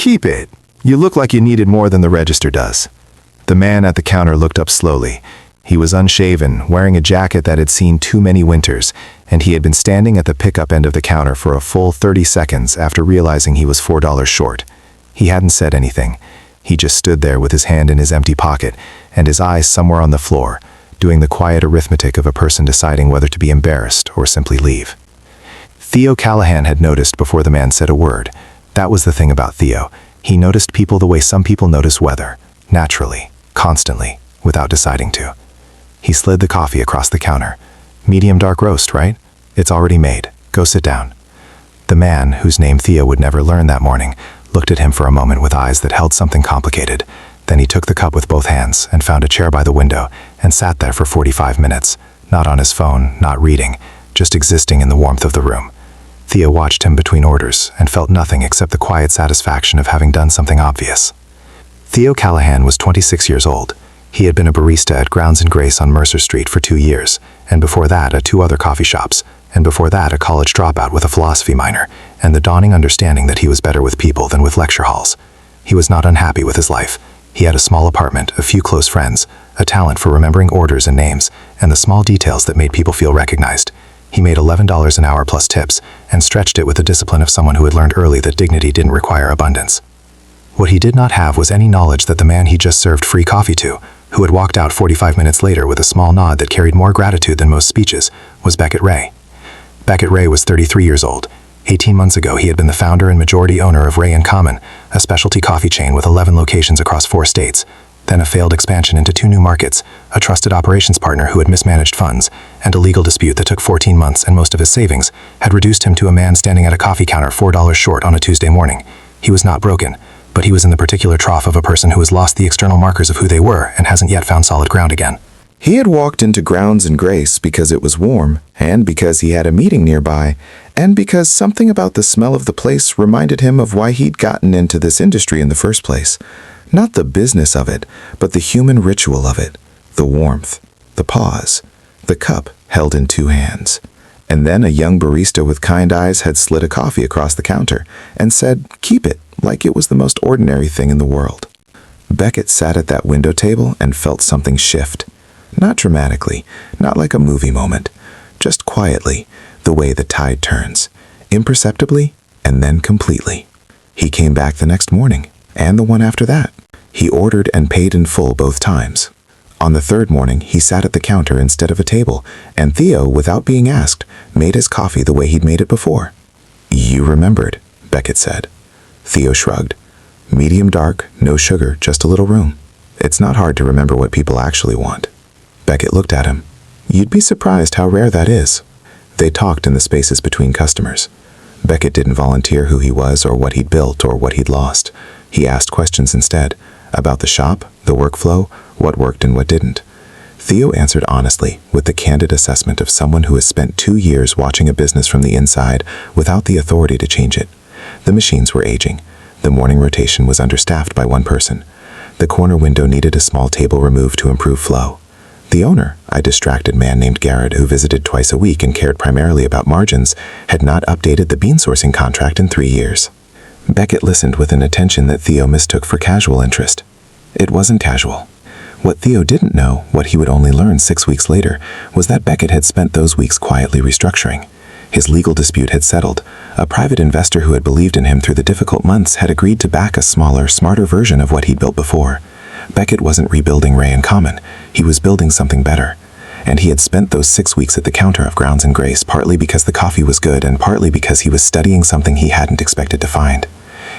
Keep it. You look like you needed more than the register does. The man at the counter looked up slowly. He was unshaven, wearing a jacket that had seen too many winters, and he had been standing at the pickup end of the counter for a full 30 seconds after realizing he was $4 short. He hadn't said anything. He just stood there with his hand in his empty pocket and his eyes somewhere on the floor, doing the quiet arithmetic of a person deciding whether to be embarrassed or simply leave. Theo Callahan had noticed before the man said a word. That was the thing about Theo. He noticed people the way some people notice weather, naturally, constantly, without deciding to. He slid the coffee across the counter. Medium dark roast, right? It's already made. Go sit down. The man, whose name Theo would never learn that morning, looked at him for a moment with eyes that held something complicated. Then he took the cup with both hands and found a chair by the window and sat there for 45 minutes, not on his phone, not reading, just existing in the warmth of the room. Theo watched him between orders and felt nothing except the quiet satisfaction of having done something obvious. Theo Callahan was 26 years old. He had been a barista at Grounds and Grace on Mercer Street for 2 years, and before that at 2 other coffee shops, and before that a college dropout with a philosophy minor, and the dawning understanding that he was better with people than with lecture halls. He was not unhappy with his life. He had a small apartment, a few close friends, a talent for remembering orders and names, and the small details that made people feel recognized. He made $11 an hour plus tips, and stretched it with the discipline of someone who had learned early that dignity didn't require abundance. What he did not have was any knowledge that the man he just served free coffee to, who had walked out 45 minutes later with a small nod that carried more gratitude than most speeches, was Beckett Ray. Beckett Ray was 33 years old. 18 months ago, he had been the founder and majority owner of Ray & Common, a specialty coffee chain with 11 locations across 4 states, then a failed expansion into 2 new markets, a trusted operations partner who had mismanaged funds, and a legal dispute that took 14 months and most of his savings had reduced him to a man standing at a coffee counter $4 short on a Tuesday morning. He was not broken, but he was in the particular trough of a person who has lost the external markers of who they were and hasn't yet found solid ground again. He had walked into Grounds and Grace because it was warm, and because he had a meeting nearby, and because something about the smell of the place reminded him of why he'd gotten into this industry in the first place. Not the business of it, but the human ritual of it, the warmth, the pause, the cup held in 2 hands. And then a young barista with kind eyes had slid a coffee across the counter and said, "Keep it," like it was the most ordinary thing in the world. Beckett sat at that window table and felt something shift. Not dramatically, not like a movie moment, just quietly, the way the tide turns, imperceptibly and then completely. He came back the next morning, and the one after that. He ordered and paid in full both times. On the 3rd morning, he sat at the counter instead of a table, and Theo, without being asked, made his coffee the way he'd made it before. "You remembered," Beckett said. Theo shrugged. "Medium dark, no sugar, just a little room. It's not hard to remember what people actually want." Beckett looked at him. "You'd be surprised how rare that is." They talked in the spaces between customers. Beckett didn't volunteer who he was or what he'd built or what he'd lost. He asked questions instead, about the shop, the workflow, what worked and what didn't. Theo answered honestly, with the candid assessment of someone who has spent 2 years watching a business from the inside without the authority to change it. The machines were aging. The morning rotation was understaffed by 1 person. The corner window needed a small table removed to improve flow. The owner, a distracted man named Garrett who visited twice a week and cared primarily about margins, had not updated the bean sourcing contract in 3 years. Beckett listened with an attention that Theo mistook for casual interest. It wasn't casual. What Theo didn't know, what he would only learn 6 weeks later, was that Beckett had spent those weeks quietly restructuring. His legal dispute had settled. A private investor who had believed in him through the difficult months had agreed to back a smaller, smarter version of what he'd built before. Beckett wasn't rebuilding Ray & Common. He was building something better. And he had spent those 6 weeks at the counter of Grounds and Grace partly because the coffee was good and partly because he was studying something he hadn't expected to find.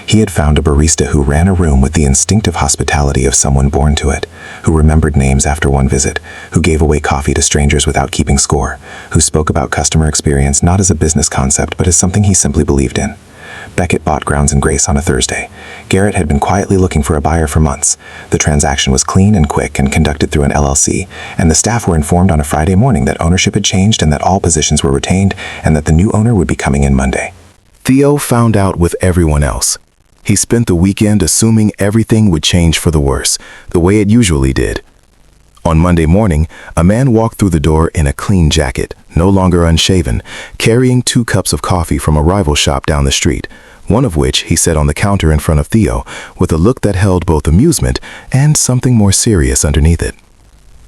He had found a barista who ran a room with the instinctive hospitality of someone born to it, who remembered names after one visit, who gave away coffee to strangers without keeping score, who spoke about customer experience not as a business concept but as something he simply believed in. Beckett bought Grounds and Grace on a Thursday. Garrett had been quietly looking for a buyer for months. The transaction was clean and quick and conducted through an LLC, and the staff were informed on a Friday morning that ownership had changed and that all positions were retained and that the new owner would be coming in Monday. Theo found out with everyone else. He spent the weekend assuming everything would change for the worse, the way it usually did. On Monday morning, a man walked through the door in a clean jacket, no longer unshaven, carrying 2 cups of coffee from a rival shop down the street, one of which he set on the counter in front of Theo, with a look that held both amusement and something more serious underneath it.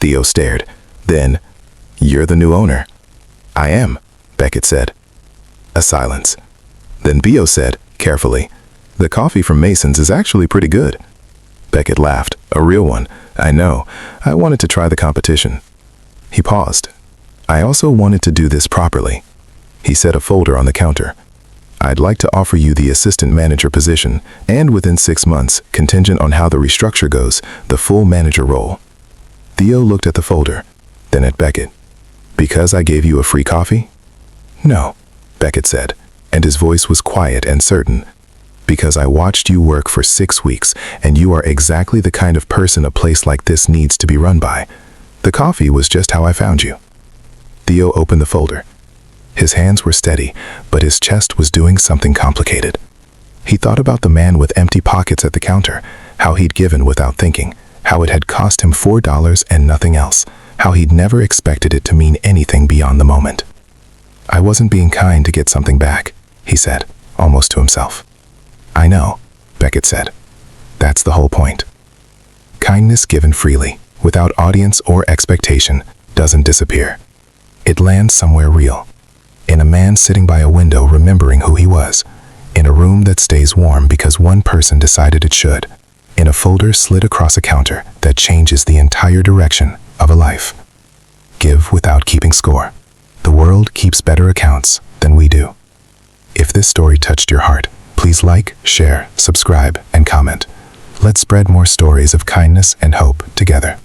Theo stared. Then, "You're the new owner." "I am," Beckett said. A silence. Then Theo said, carefully, "The coffee from Mason's is actually pretty good." Beckett laughed. "A real one. I know. I wanted to try the competition." He paused. "I also wanted to do this properly." He set a folder on the counter. "I'd like to offer you the assistant manager position, and within 6 months, contingent on how the restructure goes, the full manager role." Theo looked at the folder, then at Beckett. "Because I gave you a free coffee?" "No," Beckett said, and his voice was quiet and certain. "Because I watched you work for 6 weeks, and you are exactly the kind of person a place like this needs to be run by. The coffee was just how I found you." Theo opened the folder. His hands were steady, but his chest was doing something complicated. He thought about the man with empty pockets at the counter, how he'd given without thinking, how it had cost him $4 and nothing else, how he'd never expected it to mean anything beyond the moment. "I wasn't being kind to get something back," he said, almost to himself. "I know," Beckett said. "That's the whole point. Kindness given freely, without audience or expectation, doesn't disappear. It lands somewhere real. In a man sitting by a window remembering who he was. In a room that stays warm because one person decided it should. In a folder slid across a counter that changes the entire direction of a life. Give without keeping score. The world keeps better accounts than we do." If this story touched your heart, please like, share, subscribe, and comment. Let's spread more stories of kindness and hope together.